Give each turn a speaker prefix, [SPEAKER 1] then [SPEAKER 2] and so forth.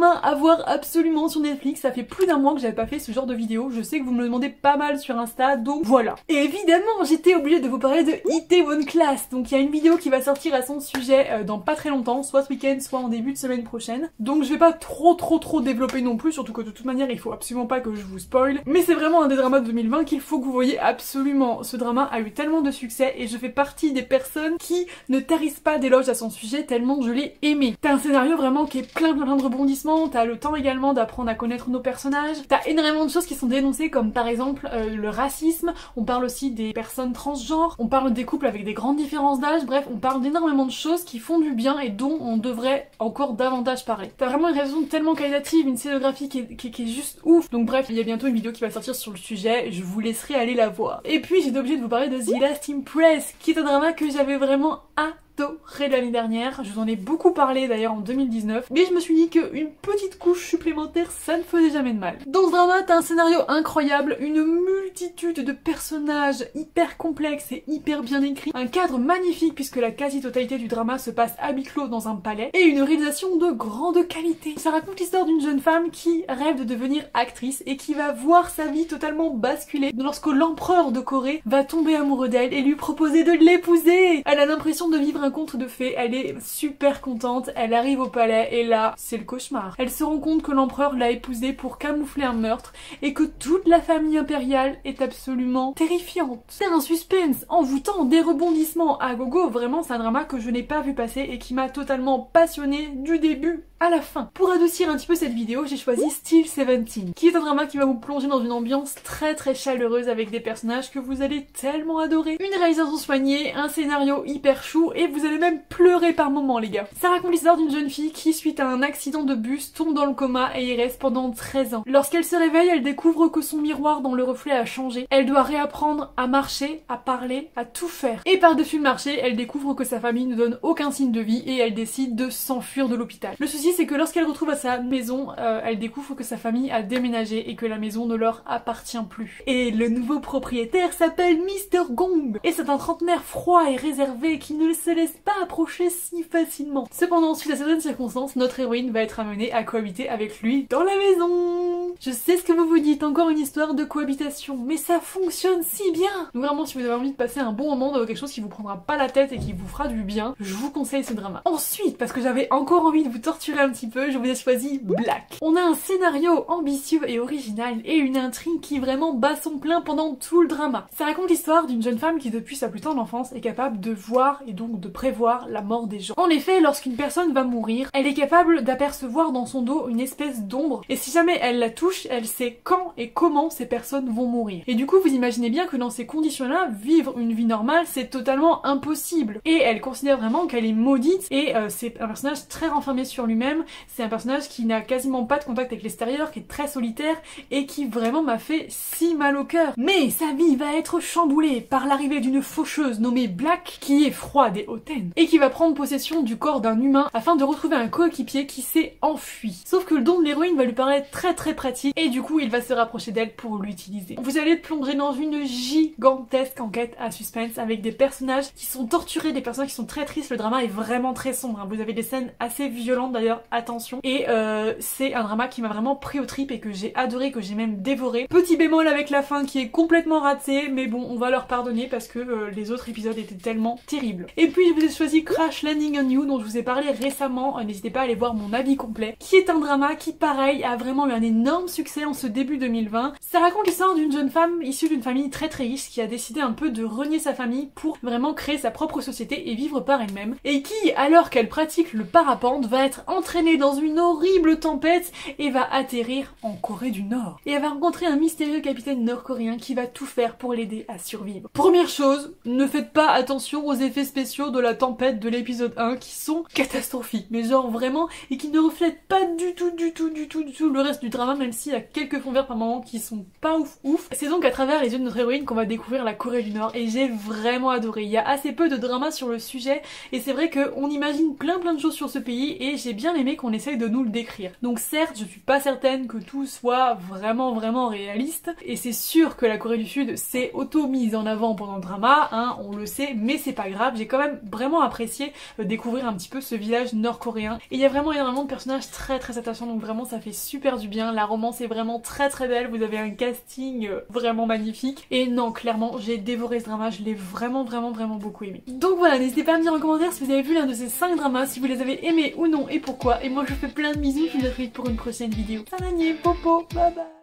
[SPEAKER 1] drama à voir absolument sur Netflix. Ça fait plus d'un mois que j'avais pas fait ce genre de vidéo. Je sais que vous me le demandez pas mal sur Insta, donc voilà. Et évidemment, j'étais obligée de vous parler de Itaewon Class. Donc il y a une vidéo qui va sortir à son sujet dans pas très longtemps, soit ce week-end, soit en début de semaine prochaine. Donc je vais pas trop développer non plus, surtout que de toute manière, il faut absolument pas que je vous spoil. Mais c'est vraiment un des dramas de 2020 qu'il faut que vous voyez absolument. Ce drama a eu tellement de succès et je fais partie des personnes qui ne tarissent pas d'éloges à son sujet tellement je l'ai aimé. T'as un scénario vraiment qui est plein de rebondissements, t'as le temps également d'apprendre à connaître nos personnages, t'as énormément de choses qui sont dénoncées comme par exemple le racisme, on parle aussi des personnes transgenres, on parle des couples avec des grandes différences d'âge, bref on parle d'énormément de choses qui font du bien et dont on devrait encore davantage parler. T'as vraiment une réalisation tellement qualitative, une scénographie qui est juste ouf, donc bref il y a bientôt une vidéo qui va sortir sur le sujet, je vous laisserai aller la voir. Et puis j'étais obligée de vous parler de The Last Impress, qui est un drama que j'avais vraiment adoré l'année dernière. Je vous en ai beaucoup parlé d'ailleurs en 2019, mais je me suis dit qu'une petite couche supplémentaire ça ne faisait jamais de mal. Dans ce drama t'as un scénario incroyable, une multitude de personnages hyper complexes et hyper bien écrits, un cadre magnifique puisque la quasi-totalité du drama se passe à huis clos dans un palais, et une réalisation de grande qualité. Ça raconte l'histoire d'une jeune femme qui rêve de devenir actrice et qui va voir sa vie totalement basculer lorsque l'empereur de Corée va tomber amoureux d'elle et lui proposer de l'épouser. Elle a l'impression de vivre un conte de fées, elle est super contente, elle arrive au palais et là, c'est le cauchemar. Elle se rend compte que l'empereur l'a épousée pour camoufler un meurtre et que toute la famille impériale est absolument terrifiante. C'est un suspense envoûtant, des rebondissements à gogo, vraiment c'est un drama que je n'ai pas vu passer et qui m'a totalement passionnée du début à la fin. Pour adoucir un petit peu cette vidéo, j'ai choisi Still 17, qui est un drama qui va vous plonger dans une ambiance très chaleureuse avec des personnages que vous allez tellement adorer. Une réalisation soignée, un scénario hyper chou et vous allez même pleurer par moments les gars. Ça raconte l'histoire d'une jeune fille qui, suite à un accident de bus, tombe dans le coma et y reste pendant 13 ans. Lorsqu'elle se réveille, elle découvre que son miroir dans le reflet a changé. Elle doit réapprendre à marcher, à parler, à tout faire. Et par-dessus le marché, elle découvre que sa famille ne donne aucun signe de vie et elle décide de s'enfuir de l'hôpital. Le souci c'est que lorsqu'elle retrouve à sa maison, elle découvre que sa famille a déménagé et que la maison ne leur appartient plus. Et le nouveau propriétaire s'appelle Mr. Gong. Et c'est un trentenaire froid et réservé qui ne se laisse pas approcher si facilement. Cependant, suite à certaines circonstances, notre héroïne va être amenée à cohabiter avec lui dans la maison. Je sais ce que vous vous dites, encore une histoire de cohabitation, mais ça fonctionne si bien. Donc vraiment, si vous avez envie de passer un bon moment dans quelque chose qui vous prendra pas la tête et qui vous fera du bien, je vous conseille ce drama. Ensuite, parce que j'avais encore envie de vous torturer un petit peu, je vous ai choisi Black. On a un scénario ambitieux et original et une intrigue qui vraiment bat son plein pendant tout le drama. Ça raconte l'histoire d'une jeune femme qui depuis sa plus tendre enfance est capable de voir et donc de prévoir la mort des gens. En effet, lorsqu'une personne va mourir, elle est capable d'apercevoir dans son dos une espèce d'ombre et si jamais elle la touche, elle sait quand et comment ces personnes vont mourir. Et du coup, vous imaginez bien que dans ces conditions-là, vivre une vie normale, c'est totalement impossible. Et elle considère vraiment qu'elle est maudite et c'est un personnage très renfermé sur lui-même. C'est un personnage qui n'a quasiment pas de contact avec l'extérieur, qui est très solitaire et qui vraiment m'a fait si mal au cœur. Mais sa vie va être chamboulée par l'arrivée d'une faucheuse nommée Black qui est froide et hautaine et qui va prendre possession du corps d'un humain afin de retrouver un coéquipier qui s'est enfui. Sauf que le don de l'héroïne va lui paraître très pratique et du coup il va se rapprocher d'elle pour l'utiliser. Vous allez plonger dans une gigantesque enquête à suspense avec des personnages qui sont torturés, des personnages qui sont très tristes. Le drama est vraiment très sombre, hein. Vous avez des scènes assez violentes d'ailleurs, attention. Et c'est un drama qui m'a vraiment pris aux tripes et que j'ai adoré, que j'ai même dévoré. Petit bémol avec la fin qui est complètement ratée, mais bon on va leur pardonner parce que les autres épisodes étaient tellement terribles. Et puis je vous ai choisi Crash Landing on You dont je vous ai parlé récemment, n'hésitez pas à aller voir mon avis complet, qui est un drama qui pareil a vraiment eu un énorme succès en ce début 2020. Ça raconte l'histoire d'une jeune femme issue d'une famille très riche qui a décidé un peu de renier sa famille pour vraiment créer sa propre société et vivre par elle-même, et qui, alors qu'elle pratique le parapente, va être entraînée dans une horrible tempête et va atterrir en Corée du Nord. Et elle va rencontrer un mystérieux capitaine nord-coréen qui va tout faire pour l'aider à survivre. Première chose, ne faites pas attention aux effets spéciaux de la tempête de l'épisode 1 qui sont catastrophiques, mais genre vraiment, et qui ne reflètent pas du tout le reste du drama, même s'il y a quelques fonds verts par moment qui sont pas ouf. C'est donc à travers les yeux de notre héroïne qu'on va découvrir la Corée du Nord et j'ai vraiment adoré. Il y a assez peu de drama sur le sujet et c'est vrai qu'on imagine plein de choses sur ce pays et j'ai bien aimé qu'on essaye de nous le décrire. Donc certes, je suis pas certaine que tout soit vraiment réaliste et c'est sûr que la Corée du Sud s'est auto-mise en avant pendant le drama, hein, on le sait, mais c'est pas grave, j'ai quand même vraiment apprécié découvrir un petit peu ce village nord-coréen. Et il y a vraiment énormément de personnages très très attachants, donc vraiment ça fait super du bien. La romance est vraiment très très belle, vous avez un casting vraiment magnifique. Et non, clairement, j'ai dévoré ce drama, je l'ai vraiment beaucoup aimé. Donc voilà, n'hésitez pas à me dire en commentaire si vous avez vu l'un de ces 5 dramas, si vous les avez aimés ou non et pourquoi. Et moi je vous fais plein de bisous, je vous dis à très vite pour une prochaine vidéo. Popo, bye bye.